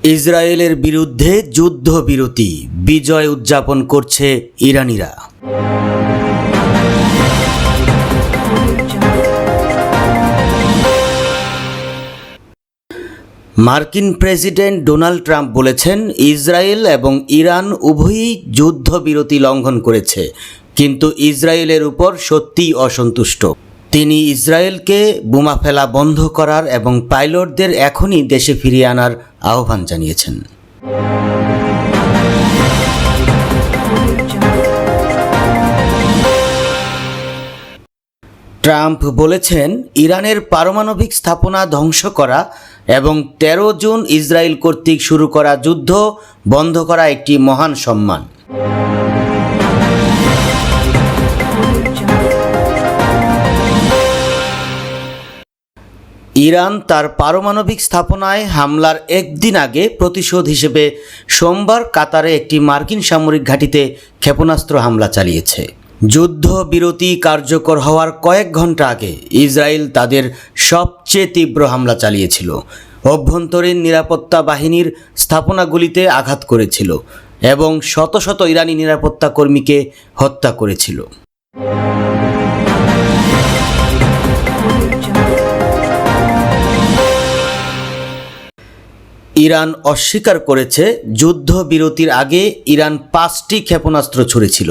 ইসরায়েলের বিরুদ্ধে যুদ্ধবিরতি বিজয় উদযাপন করছে ইরানিরা। মার্কিন প্রেসিডেন্ট ডোনাল্ড ট্রাম্প বলেছেন, ইসরায়েল এবং ইরান উভয়ই যুদ্ধবিরতি লঙ্ঘন করেছে, কিন্তু ইসরায়েলের উপর সত্যিই অসন্তুষ্ট। তিনি ইসরায়েলকে বোমা ফেলা বন্ধ করার এবং পাইলটদের এখনই দেশে ফিরিয়ে আনার আহ্বান জানিয়েছেন। ট্রাম্প বলেছেন, ইরানের পারমাণবিক স্থাপনা ধ্বংস করা এবং 13 জুন ইসরায়েল কর্তৃক শুরু করা যুদ্ধ বন্ধ করা একটি মহান সম্মান। ইরান তার পারমাণবিক স্থাপনায় হামলার একদিন আগে প্রতিশোধ হিসেবে সোমবার কাতারে একটি মার্কিন সামরিক ঘাঁটিতে ক্ষেপণাস্ত্র হামলা চালিয়েছে। যুদ্ধবিরতি কার্যকর হওয়ার কয়েক ঘন্টা আগে ইসরায়েল তাদের সবচেয়ে তীব্র হামলা চালিয়েছিল, অভ্যন্তরীণ নিরাপত্তা বাহিনীর স্থাপনাগুলিতে আঘাত করেছিল এবং শত শত ইরানি নিরাপত্তা কর্মীকে হত্যা করেছিল। ইরান অস্বীকার করেছে, যুদ্ধবিরতির আগে ইরান 5টি ক্ষেপণাস্ত্র ছুড়েছিল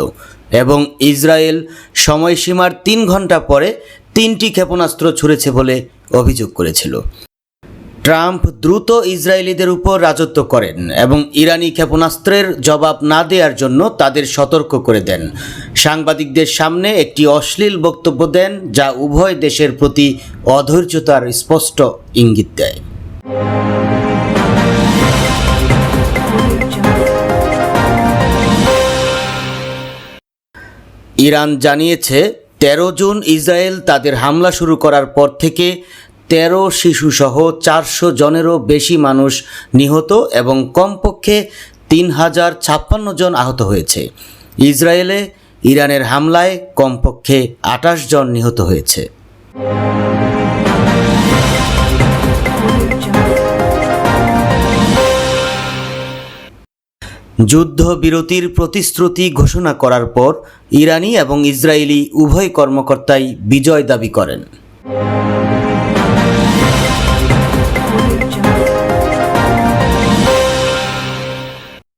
এবং ইসরায়েল সময়সীমার 3 ঘন্টা পরে 3টি ক্ষেপণাস্ত্র ছুড়েছে বলে অভিযোগ করেছিল। ট্রাম্প দ্রুত ইসরায়েলিদের উপর রাজত্ব করেন এবং ইরানি ক্ষেপণাস্ত্রের জবাব না দেওয়ার জন্য তাদের সতর্ক করে দেন। সাংবাদিকদের সামনে একটি অশ্লীল বক্তব্য দেন, যা উভয় দেশের প্রতি অধৈর্যতার স্পষ্ট ইঙ্গিত দেয়। ইরান জানিয়েছে, 13 জুন ইসরায়েল তাদের হামলা শুরু করার পর থেকে 13 শিশুসহ 400 জনেরও বেশি মানুষ নিহত এবং কমপক্ষে 3056 জন আহত হয়েছে। ইসরায়েলে ইরানের হামলায় কমপক্ষে 28 জন নিহত হয়েছে। যুদ্ধবিরতির প্রতিশ্রুতি ঘোষণা করার পর ইরানি এবং ইসরায়েলি উভয় কর্মকর্তাই বিজয় দাবি করেন।